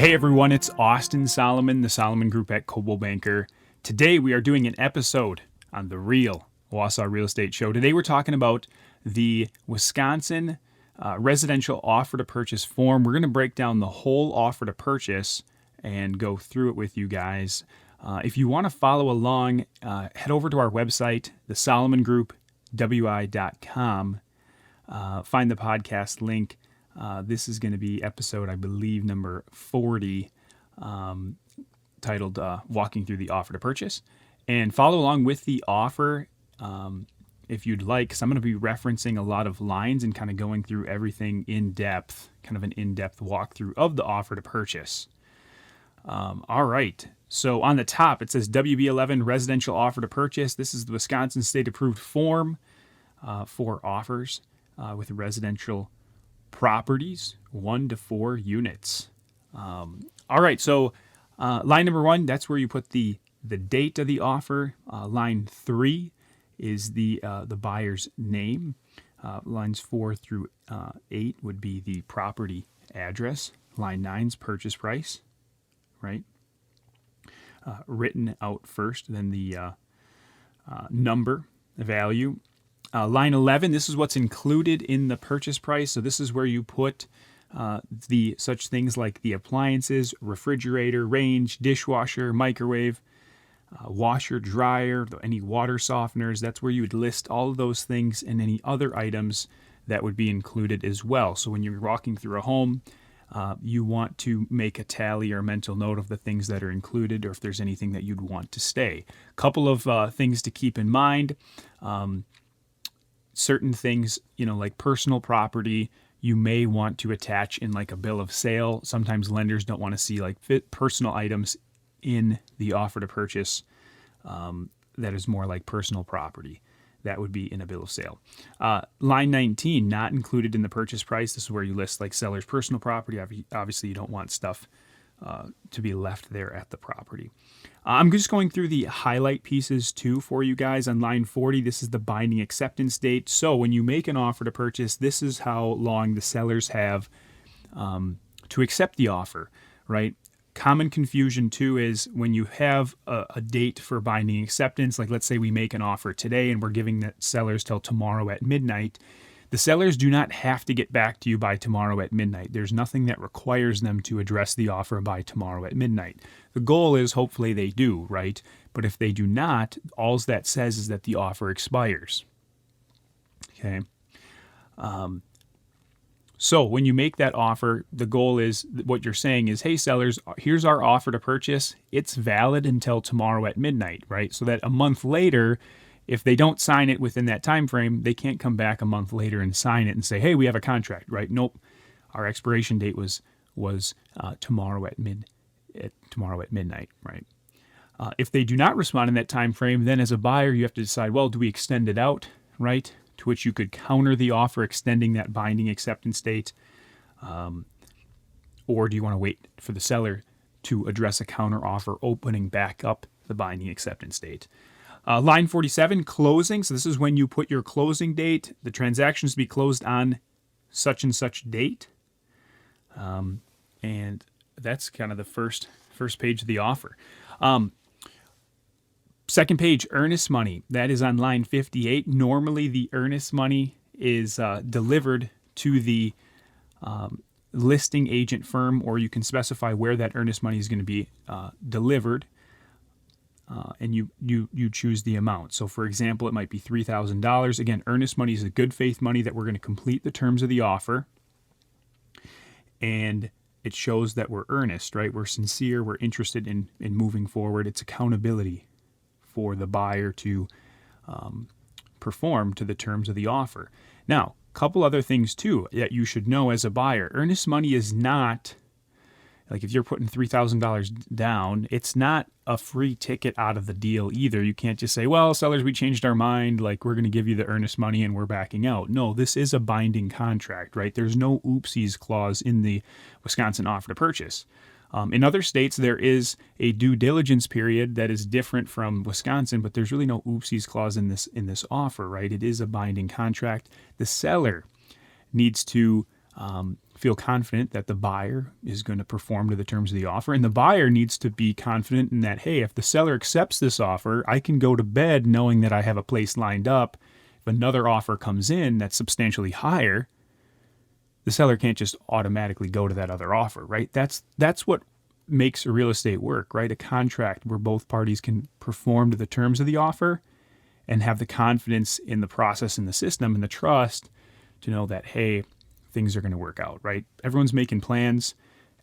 Hey everyone, it's Austin Solomon, the Solomon Group at Coldwell Banker. Today we are doing an episode on the real Wausau Real Estate Show. Today we're talking about the Wisconsin residential offer to purchase form. We're going to break down the whole offer to purchase and go through it with you guys. If you want to follow along, head over to our website, thesolomongroupwi.com. Find the podcast link. This is going to be episode, I believe, number 40, titled Walking Through the Offer to Purchase. And follow along with the offer if you'd like, because I'm going to be referencing a lot of lines and kind of going through everything in depth, kind of an in-depth walkthrough of the offer to purchase. All right. So on the top, it says WB11 Residential Offer to Purchase. This is the Wisconsin state-approved form for offers with residential properties, 1 to 4 units. All right, so line number 1, that's where you put the date of the offer. Line 3 is the buyer's name. Lines 4 through 8 would be the property address. Line 9's purchase price, right? Written out first, then the number, the value. Line 11, this is what's included in the purchase price. So this is where you put the such things like the appliances, refrigerator, range, dishwasher, microwave, washer, dryer, any water softeners. That's where you would list all of those things and any other items that would be included as well. So when you're walking through a home, you want to make a tally or mental note of the things that are included or if there's anything that you'd want to stay. A couple of things to keep in mind. Certain things, like personal property, you may want to attach in like a bill of sale. Sometimes lenders don't want to see like personal items in the offer to purchase that is more like personal property. That would be in a bill of sale. Line 19, not included in the purchase price. This is where you list like seller's personal property. Obviously, you don't want stuff to be left there at the property. I'm just going through the highlight pieces too for you guys. On line 40, this is the binding acceptance date. So when you make an offer to purchase, this is how long the sellers have to accept the offer, right? Common confusion too is when you have a date for binding acceptance, like let's say we make an offer today and we're giving the sellers till tomorrow at midnight. The sellers do not have to get back to you by tomorrow at midnight. There's nothing that requires them to address the offer by tomorrow at midnight. The goal is hopefully they do, right? But if they do not, all that says is that the offer expires. Okay. So when you make that offer, the goal is, what you're saying is, hey sellers, here's our offer to purchase. It's valid until tomorrow at midnight, right? So that a month later, if they don't sign it within that time frame, they can't come back a month later and sign it and say, hey, we have a contract, right? Nope. Our expiration date was tomorrow at midnight, right? If they do not respond in that time frame, then as a buyer, you have to decide, well, do we extend it out, right? To which you could counter the offer, extending that binding acceptance date, or do you want to wait for the seller to address a counter offer, opening back up the binding acceptance date? Line 47, closing. So this is when you put your closing date. The transactions to be closed on such and such date. And that's kind of the first page of the offer. Second page, earnest money. That is on line 58. Normally the earnest money is delivered to the listing agent firm, or you can specify where that earnest money is going to be delivered. And you choose the amount. So for example, it might be $3,000. Again, earnest money is a good faith money that we're going to complete the terms of the offer. And it shows that we're earnest, right? We're sincere. We're interested in moving forward. It's accountability for the buyer to perform to the terms of the offer. Now, a couple other things too that you should know as a buyer. Earnest money is not, like if you're putting $3,000 down, it's not a free ticket out of the deal either. You can't just say, well, sellers, we changed our mind. Like we're going to give you the earnest money and we're backing out. No, this is a binding contract, right? There's no oopsies clause in the Wisconsin offer to purchase. In other states, there is a due diligence period that is different from Wisconsin, but there's really no oopsies clause in this offer, right? It is a binding contract. The seller needs to feel confident that the buyer is going to perform to the terms of the offer. And the buyer needs to be confident in that, hey, if the seller accepts this offer, I can go to bed knowing that I have a place lined up. If another offer comes in that's substantially higher, the seller can't just automatically go to that other offer, right? That's what makes a real estate work, right? A contract where both parties can perform to the terms of the offer and have the confidence in the process and the system and the trust to know that, hey, things are going to work out, right? Everyone's making plans.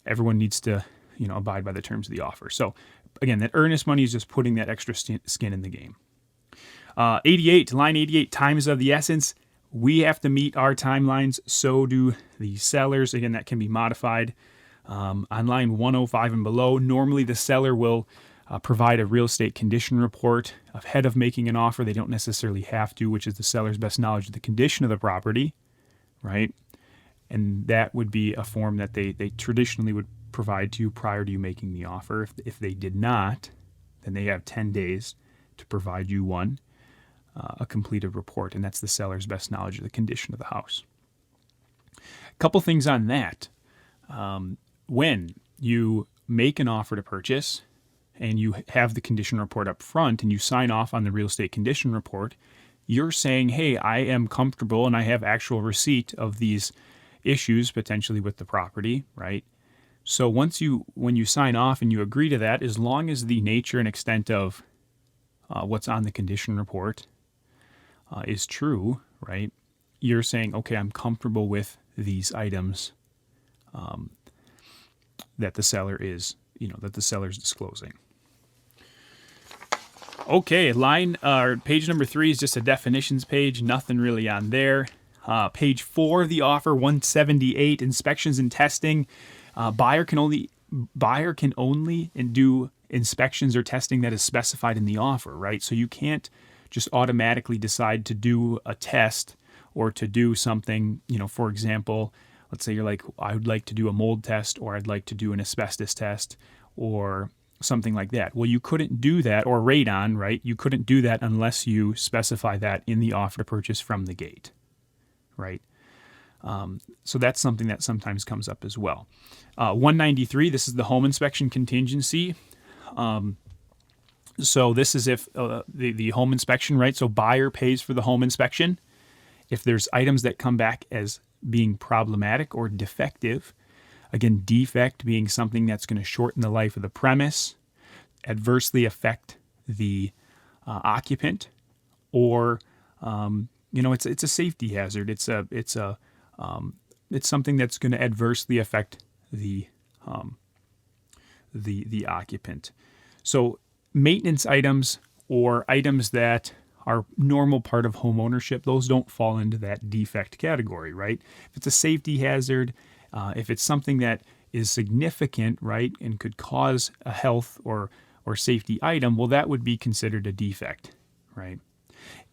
Everyone needs to, abide by the terms of the offer. So again, that earnest money is just putting that extra skin in the game. 88, line 88, time is of the essence. We have to meet our timelines. So do the sellers. Again, that can be modified. On line 105 and below, normally the seller will provide a real estate condition report ahead of making an offer. They don't necessarily have to, which is the seller's best knowledge of the condition of the property, right? And that would be a form that they traditionally would provide to you prior to you making the offer. If they did not, then they have 10 days to provide you a completed report, and that's the seller's best knowledge of the condition of the house. A couple things on that. When you make an offer to purchase and you have the condition report up front and you sign off on the real estate condition report, you're saying, hey, I am comfortable and I have actual receipt of these issues potentially with the property, right? So when you sign off and you agree to that, as long as the nature and extent of what's on the condition report is true, right? You're saying, okay, I'm comfortable with these items that the seller is, that the seller's disclosing. Okay, page number 3 is just a definitions page. Nothing really on there. Page 4 of the offer, 178, inspections and testing. Buyer can only do inspections or testing that is specified in the offer, right? So you can't just automatically decide to do a test or to do something, for example, let's say you're like, I would like to do a mold test, or I'd like to do an asbestos test, or something like that. Well, you couldn't do that, or radon, right? You couldn't do that unless you specify that in the offer to purchase from the gate, right? So that's something that sometimes comes up as well. 193, this is the home inspection contingency. So this is if the home inspection, right? So buyer pays for the home inspection. If there's items that come back as being problematic or defective, again, defect being something that's going to shorten the life of the premise, adversely affect the occupant, or it's a safety hazard. It's something that's going to adversely affect the occupant. So maintenance items or items that are normal part of home ownership, those don't fall into that defect category, right? If it's a safety hazard, if it's something that is significant, right, and could cause a health or safety item, well, that would be considered a defect, right?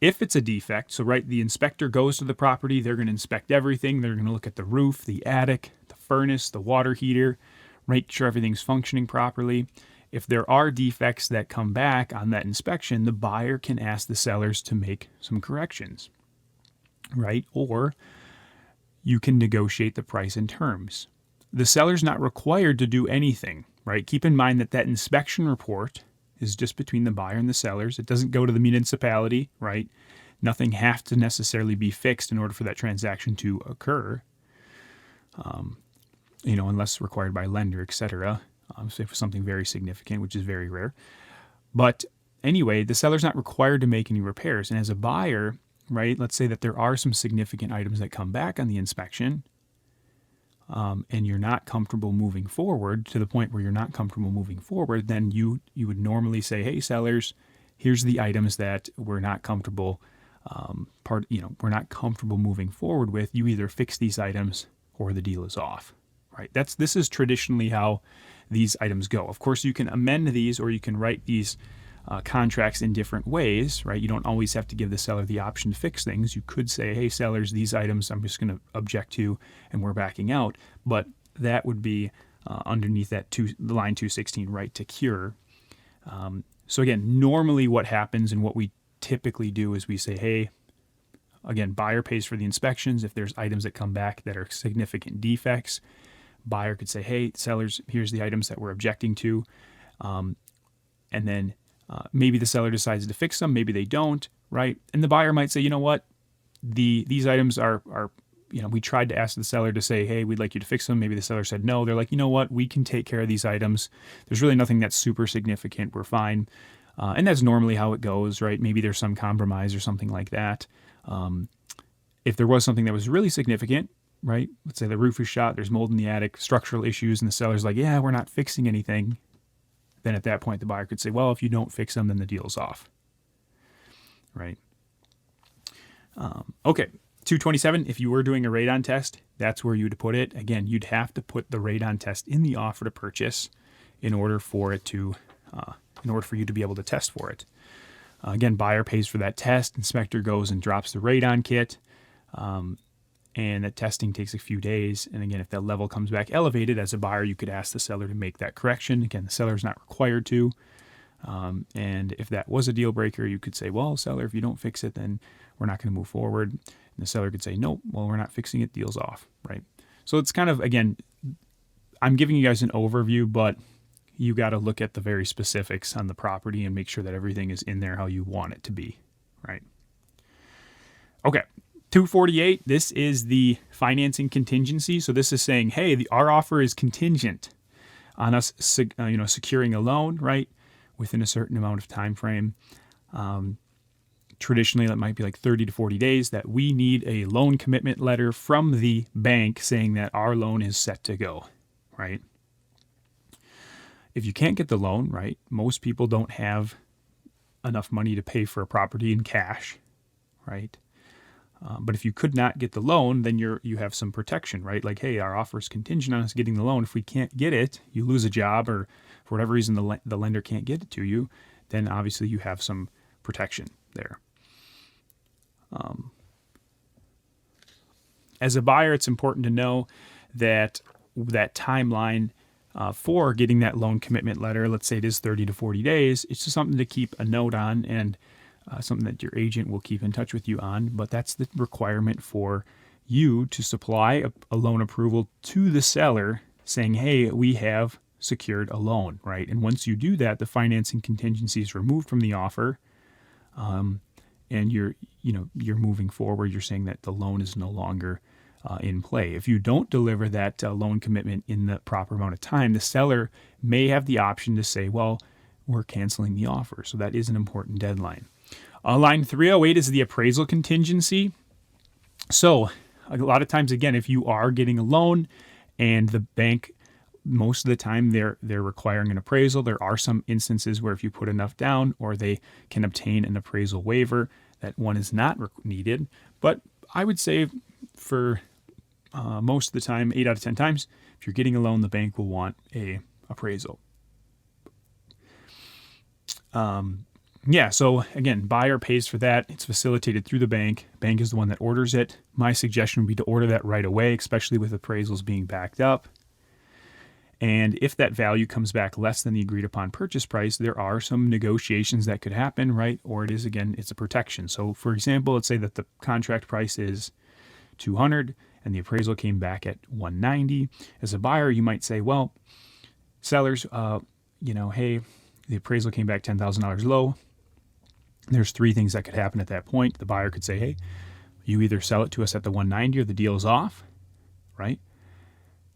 If it's a defect, so right, the inspector goes to the property, they're going to inspect everything. They're going to look at the roof, the attic, the furnace, the water heater, make sure everything's functioning properly. If there are defects that come back on that inspection, the buyer can ask the sellers to make some corrections, right? Or you can negotiate the price and terms. The seller's not required to do anything, right? Keep in mind that inspection report is just between the buyer and the sellers. It doesn't go to the municipality, right? Nothing has to necessarily be fixed in order for that transaction to occur, unless required by lender, etc. Say for something very significant, which is very rare. But anyway, the seller's not required to make any repairs. And as a buyer, right, let's say that there are some significant items that come back on the inspection, and you're not comfortable moving forward to the point where you're not comfortable moving forward, then you would normally say, hey, sellers, here's the items that we're not comfortable we're not comfortable moving forward with. You either fix these items or the deal is off, right? This is traditionally how these items go. Of course, you can amend these, or you can write these contracts in different ways, right? You don't always have to give the seller the option to fix things. You could say, hey, sellers, these items I'm just going to object to and we're backing out. But that would be underneath the line 216, right to cure. So again, normally what happens and what we typically do is we say, hey, Again, buyer pays for the inspections. If there's items that come back that are significant defects, buyer could say, hey, sellers, here's the items that we're objecting to. And then maybe the seller decides to fix them, maybe they don't, right? And the buyer might say, you know what, these items are we tried to ask the seller to say, hey, we'd like you to fix them. Maybe the seller said no. They're like, you know what, we can take care of these items. There's really nothing that's super significant. We're fine. And that's normally how it goes, right? Maybe there's some compromise or something like that. If there was something that was really significant, right? Let's say the roof is shot, there's mold in the attic, structural issues, and the seller's like, yeah, we're not fixing anything. Then at that point, the buyer could say, well, if you don't fix them, then the deal's off, right? Okay, 227, if you were doing a radon test, that's where you'd put it. Again, you'd have to put the radon test in the offer to purchase in order for it to, in order for you to be able to test for it. Again, buyer pays for that test. Inspector goes and drops the radon kit. And that testing takes a few days. And again, if that level comes back elevated, as a buyer, you could ask the seller to make that correction. Again, the seller is not required to. And if that was a deal breaker, you could say, well, seller, if you don't fix it, then we're not going to move forward. And the seller could say, nope, well, we're not fixing it, deal's off, right? So it's kind of, again, I'm giving you guys an overview, but you got to look at the very specifics on the property and make sure that everything is in there how you want it to be, right? Okay, 248, this is the financing contingency. So this is saying, hey, our offer is contingent on us securing a loan, right, within a certain amount of time frame. Traditionally, that might be like 30 to 40 days, that we need a loan commitment letter from the bank saying that our loan is set to go, right? If you can't get the loan, right, most people don't have enough money to pay for a property in cash, right? But if you could not get the loan, then you have some protection, right? Like, hey, our offer is contingent on us getting the loan. If we can't get it, you lose a job, or for whatever reason the lender can't get it to you, then obviously you have some protection there. As a buyer, it's important to know that timeline for getting that loan commitment letter, let's say it is 30 to 40 days, it's just something to keep a note on, and something that your agent will keep in touch with you on. But that's the requirement for you to supply a loan approval to the seller saying, hey, we have secured a loan, right? And once you do that, the financing contingency is removed from the offer, and you're moving forward. You're saying that the loan is no longer in play. If you don't deliver that loan commitment in the proper amount of time, the seller may have the option to say, well, we're canceling the offer. So that is an important deadline. Line 308 is the appraisal contingency. So a lot of times, again, if you are getting a loan and the bank, most of the time they're requiring an appraisal. There are some instances where if you put enough down, or they can obtain an appraisal waiver, that one is not needed. But I would say for most of the time, 8 out of 10 times, if you're getting a loan, the bank will want a appraisal. So again, buyer pays for that. It's facilitated through the bank. Bank is the one that orders it. My suggestion would be to order that right away, especially with appraisals being backed up. And if that value comes back less than the agreed upon purchase price, there are some negotiations that could happen, right? Or it is, again, it's a protection. So for example, let's say that the contract price is $200 and the appraisal came back at $190. As a buyer, you might say, well, sellers, hey, the appraisal came back $10,000 low. There's 3 things that could happen at that point. The buyer could say, hey, you either sell it to us at the $190 or the deal is off, right?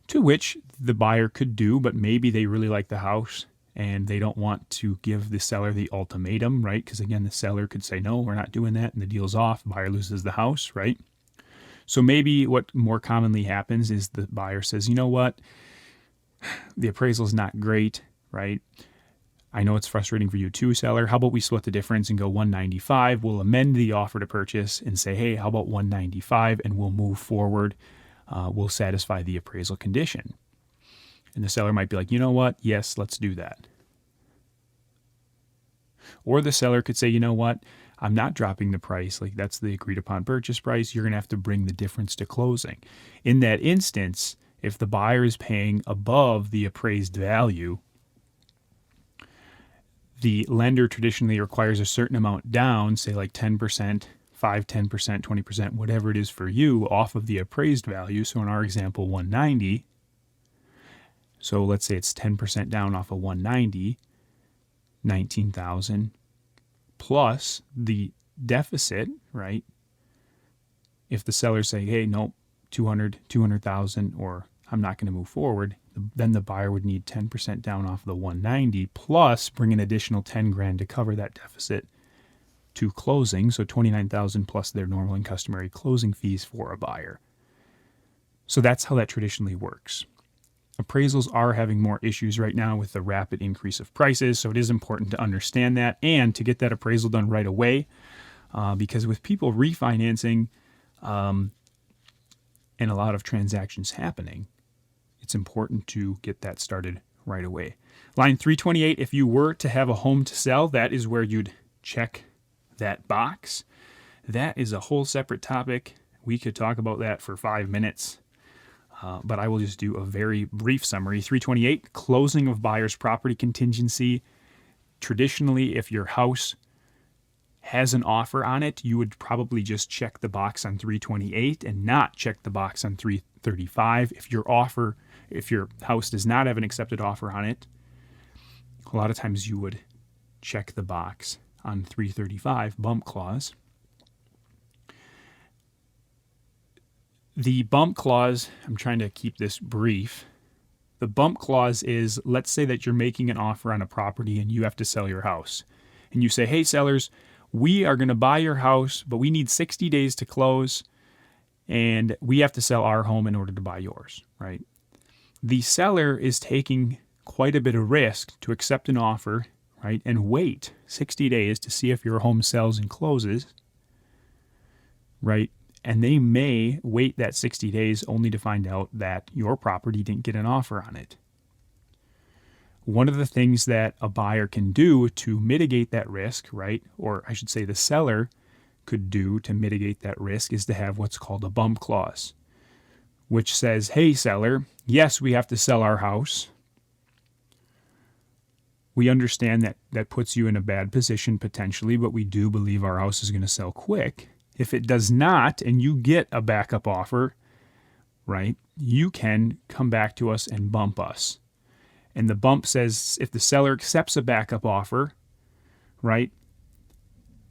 To which the buyer could do, but maybe they really like the house and they don't want to give the seller the ultimatum, right? Because again, the seller could say, no, we're not doing that, and the deal's off. The buyer loses the house, right? So maybe what more commonly happens is the buyer says, you know what? The appraisal is not great, right? I know it's frustrating for you too, seller. How about we split the difference and go $195? We'll amend the offer to purchase and say, hey, how about $195? And we'll move forward. We'll satisfy the appraisal condition. And the seller might be like, you know what? Yes, let's do that. Or the seller could say, you know what? I'm not dropping the price. Like, that's the agreed upon purchase price. You're going to have to bring the difference to closing. In that instance, if the buyer is paying above the appraised value, the lender traditionally requires a certain amount down, say like 10%, 5, 10%, 20%, whatever it is for you off of the appraised value. So in our example, 190. So let's say it's 10% down off of 190, 19,000 plus the deficit, right? If the sellers say, hey, nope, 200,000, or I'm not going to move forward, then the buyer would need 10% down off the 190 plus bring an additional 10 grand to cover that deficit to closing. So 29,000 plus their normal and customary closing fees for a buyer. So that's how that traditionally works. Appraisals are having more issues right now with the rapid increase of prices. So it is important to understand that and to get that appraisal done right away. Because with people refinancing and a lot of transactions happening, it's important to get that started right away. Line 328, if you were to have a home to sell, that is where you'd check that box. That is a whole separate topic. We could talk about that for 5 minutes, but I will just do a very brief summary. 328, closing of buyer's property contingency. Traditionally, if your house has an offer on it, you would probably just check the box on 328 and not check the box on 335. If your house does not have an accepted offer on it, a lot of times you would check the box on 335, bump clause. The bump clause, I'm trying to keep this brief. The bump clause is, let's say that you're making an offer on a property and you have to sell your house. And you say, hey, sellers, we are going to buy your house, but we need 60 days to close, and we have to sell our home in order to buy yours, right? The seller is taking quite a bit of risk to accept an offer, right, and wait 60 days to see if your home sells and closes, right? And they may wait that 60 days only to find out that your property didn't get an offer on it. One of the things that a buyer can do to mitigate that risk, right, or I should say the seller could do to mitigate that risk, is to have what's called a bump clause, which says, hey, seller, yes, we have to sell our house. We understand that that puts you in a bad position potentially, but we do believe our house is going to sell quick. If it does not, and you get a backup offer, right, you can come back to us and bump us. And the bump says if the seller accepts a backup offer, right,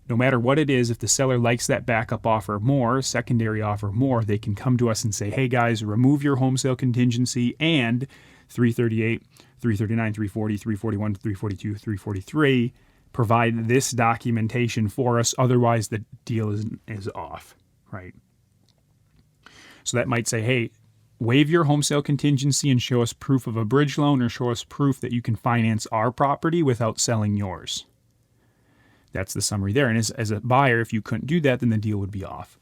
no matter what it is, if the seller likes that backup offer more, secondary offer more, they can come to us and say, hey guys, remove your home sale contingency and 338, 339, 340, 341, 342, 343, provide this documentation for us. Otherwise, the deal is off, right? So that might say, hey, waive your home sale contingency and show us proof of a bridge loan, or show us proof that you can finance our property without selling yours. That's the summary there. And as a buyer, if you couldn't do that, then the deal would be off.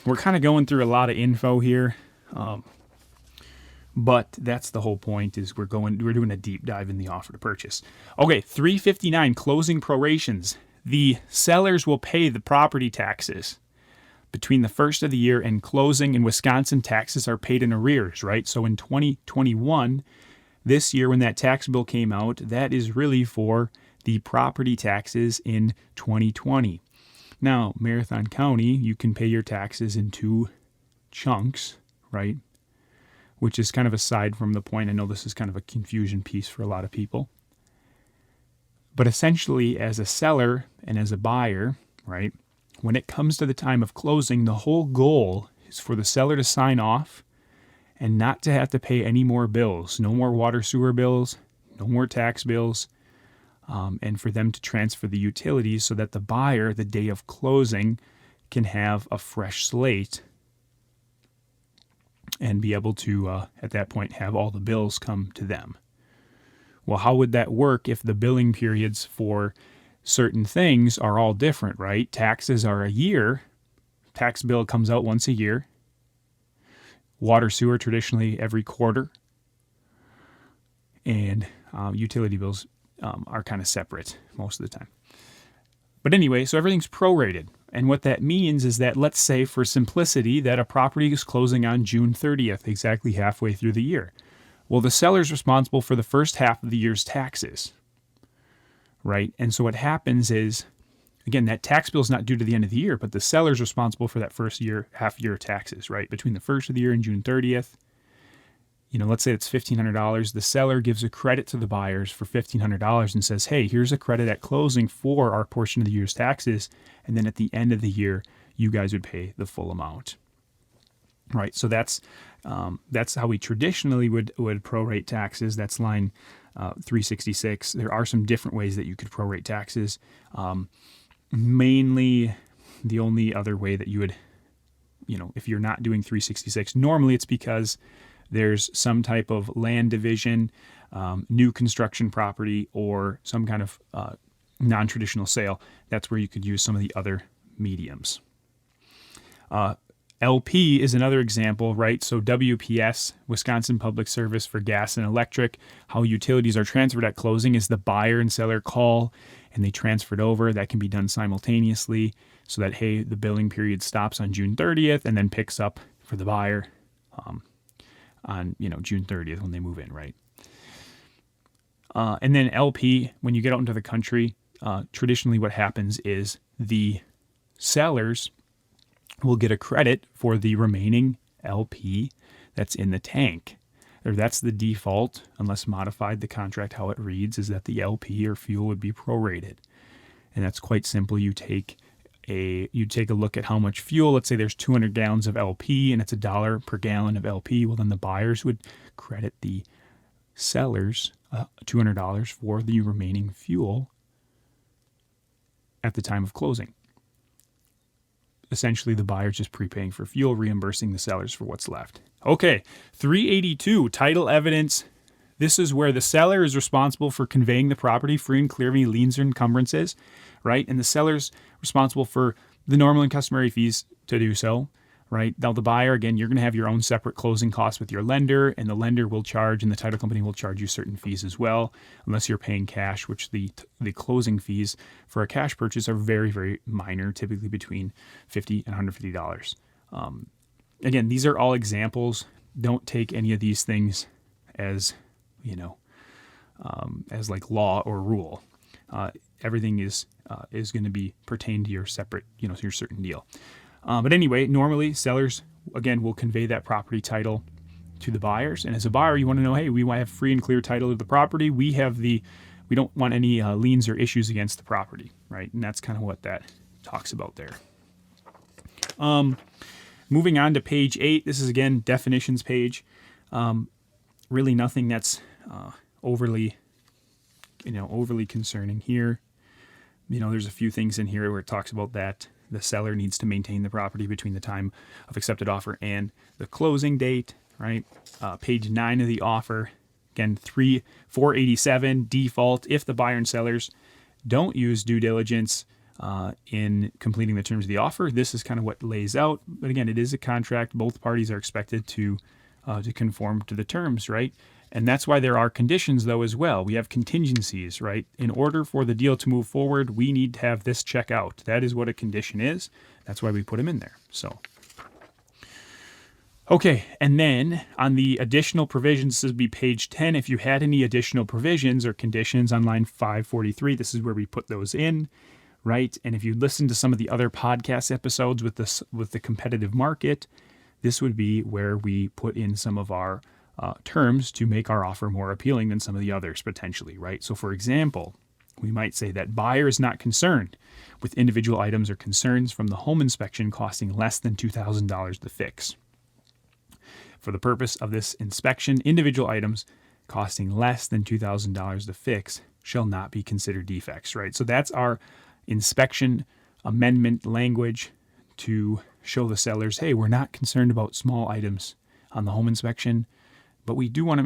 We're kind of going through a lot of info here, but that's the whole point. Is we're doing a deep dive in the offer to purchase. Okay, 359, closing prorations. The sellers will pay the property taxes between the first of the year and closing. In Wisconsin, taxes are paid in arrears, right? So in 2021, this year when that tax bill came out, that is really for the property taxes in 2020. Now, Marathon County, you can pay your taxes in 2 chunks, right? Which is kind of aside from the point. I know this is kind of a confusion piece for a lot of people. But essentially, as a seller and as a buyer, right, when it comes to the time of closing, the whole goal is for the seller to sign off and not to have to pay any more bills. No more water sewer bills, no more tax bills, and for them to transfer the utilities so that the buyer, the day of closing, can have a fresh slate and be able to, at that point, have all the bills come to them. Well, how would that work if the billing periods for certain things are all different, right? Taxes are a year. Tax bill comes out once a year. Water, sewer, traditionally every quarter. And utility bills are kind of separate most of the time. But anyway, so everything's prorated. And what that means is that, let's say for simplicity, that a property is closing on June 30th, exactly halfway through the year. Well, the seller's responsible for the first half of the year's taxes, right? And so what happens is Again, that tax bill is not due to the end of the year, but the seller's responsible for that first year, half year of taxes, right? Between the first of the year and June 30th, let's say it's $1,500. The seller gives a credit to the buyers for $1,500 and says, hey, here's a credit at closing for our portion of the year's taxes. And then at the end of the year, you guys would pay the full amount, right? So that's how we traditionally would prorate taxes. That's line 366. There are some different ways that you could prorate taxes. Mainly the only other way that you would, if you're not doing 366, normally it's because there's some type of land division, new construction property, or some kind of non-traditional sale. That's where you could use some of the other mediums. LP is another example, right? So WPS, Wisconsin Public Service for Gas and Electric, how utilities are transferred at closing is the buyer and seller call and they transfer it over. That can be done simultaneously so that, hey, the billing period stops on June 30th and then picks up for the buyer on June 30th when they move in, right? And then LP, when you get out into the country, traditionally what happens is the sellers will get a credit for the remaining LP that's in the tank. Or that's the default, unless modified, the contract, how it reads is that the LP or fuel would be prorated. And that's quite simple. You take a look at how much fuel. Let's say there's 200 gallons of LP and it's $1 per gallon of LP. Well, then the buyers would credit the sellers $200 for the remaining fuel at the time of closing. Essentially, the buyer's just prepaying for fuel, reimbursing the sellers for what's left. Okay, 382, title evidence. This is where the seller is responsible for conveying the property free and clear of any liens or encumbrances, right? And the seller's responsible for the normal and customary fees to do so, right? Now, the buyer, again, you're going to have your own separate closing costs with your lender, and the lender will charge, and the title company will charge you certain fees as well, unless you're paying cash, which the closing fees for a cash purchase are very, very minor, typically between $50 and $150. Again, these are all examples. Don't take any of these things as, as like law or rule. Everything is going to be pertained to your separate, your certain deal. But anyway, normally sellers, again, will convey that property title to the buyers. And as a buyer, you want to know, hey, we have free and clear title of the property. We don't want any liens or issues against the property, right? And that's kind of what that talks about there. Moving on to page 8. This is, again, definitions page. Really nothing that's overly concerning here. There's a few things in here where it talks about that the seller needs to maintain the property between the time of accepted offer and the closing date, right? Page 9 of the offer, again, 487, default, if the buyer and sellers don't use due diligence in completing the terms of the offer. This is kind of what lays out. But again, it is a contract. Both parties are expected to conform to the terms, right? And that's why there are conditions, though, as well. We have contingencies, right? In order for the deal to move forward, we need to have this check out. That is what a condition is. That's why we put them in there. So, okay, and then on the additional provisions, this would be page 10. If you had any additional provisions or conditions on line 543, this is where we put those in, right? And if you listen to some of the other podcast episodes with the competitive market, this would be where we put in some of our terms to make our offer more appealing than some of the others potentially, right? So for example, we might say that buyer is not concerned with individual items or concerns from the home inspection costing less than $2,000 to fix. For the purpose of this inspection, individual items costing less than $2,000 to fix shall not be considered defects, right? So that's our inspection amendment language to show the sellers, hey, we're not concerned about small items on the home inspection, but we do want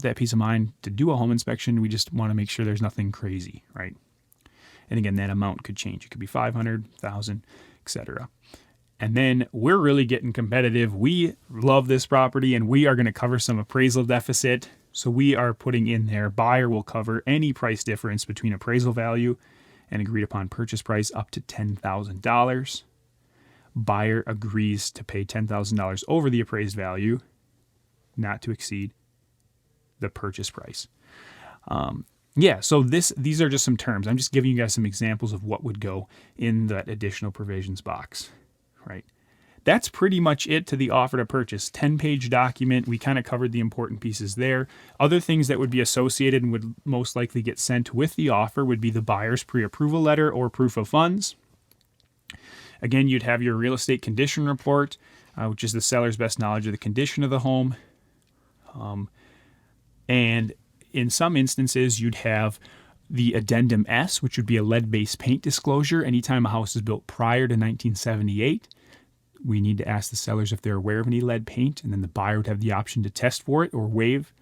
that peace of mind to do a home inspection. We just want to make sure there's nothing crazy, right? And again, that amount could change. It could be 500, 1,000, etc. And then we're really getting competitive. We love this property and we are going to cover some appraisal deficit. So we are putting in there, buyer will cover any price difference between appraisal value and agreed upon purchase price up to $10,000. Buyer agrees to pay $10,000 over the appraised value, not to exceed the purchase price. Yeah, so these are just some terms. I'm just giving you guys some examples of what would go in that additional provisions box, right? That's pretty much it to the offer to purchase. 10-page document. We kind of covered the important pieces there. Other things that would be associated and would most likely get sent with the offer would be the buyer's pre-approval letter or proof of funds. Again, you'd have your real estate condition report, which is the seller's best knowledge of the condition of the home. And in some instances, you'd have the addendum S, which would be a lead-based paint disclosure. Anytime a house is built prior to 1978, we need to ask the sellers if they're aware of any lead paint, and then the buyer would have the option to test for it or waive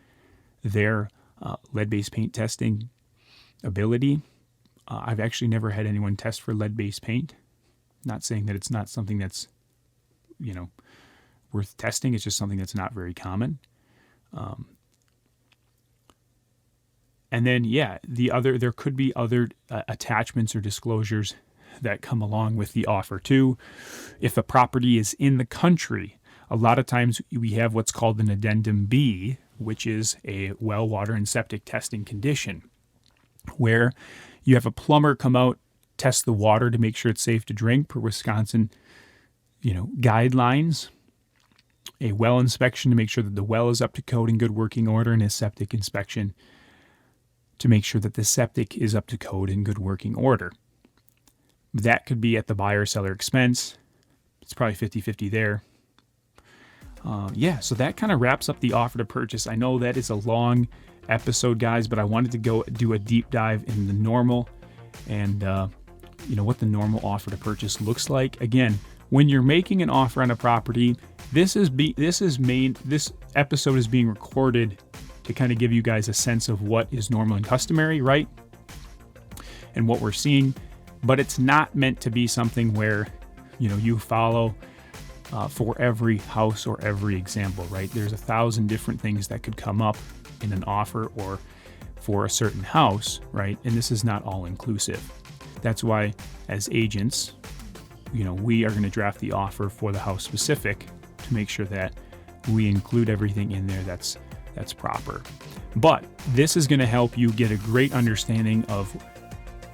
their lead-based paint testing ability. I've actually never had anyone test for lead-based paint. Not saying that it's not something that's, worth testing. It's just something that's not very common. And then, there could be other attachments or disclosures that come along with the offer too. If a property is in the country, a lot of times we have what's called an addendum B, which is a well, water, and septic testing condition, where you have a plumber come out, test the water to make sure it's safe to drink per Wisconsin, guidelines. A well inspection to make sure that the well is up to code and good working order, and a septic inspection to make sure that the septic is up to code and good working order. That could be at the buyer-seller expense. It's probably 50-50 there. So that kind of wraps up the offer to purchase. I know that is a long episode, guys, but I wanted to go do a deep dive in the normal and what the normal offer to purchase looks like. Again, when you're making an offer on a property, this episode is being recorded to kind of give you guys a sense of what is normal and customary, right? And what we're seeing, but it's not meant to be something where, you follow for every house or every example, right? There's 1,000 different things that could come up in an offer or for a certain house, right? And this is not all inclusive. That's why as agents, we are going to draft the offer for the house specific to make sure that we include everything in there that's proper. But this is going to help you get a great understanding of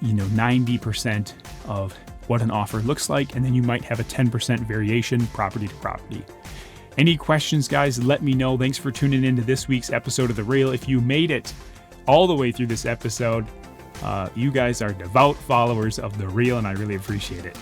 90% of what an offer looks like, and then you might have a 10% variation property to property. Any questions, guys, let me know. Thanks for tuning into this week's episode of The Real. If you made it all the way through this episode, you guys are devout followers of The Real, and I really appreciate it.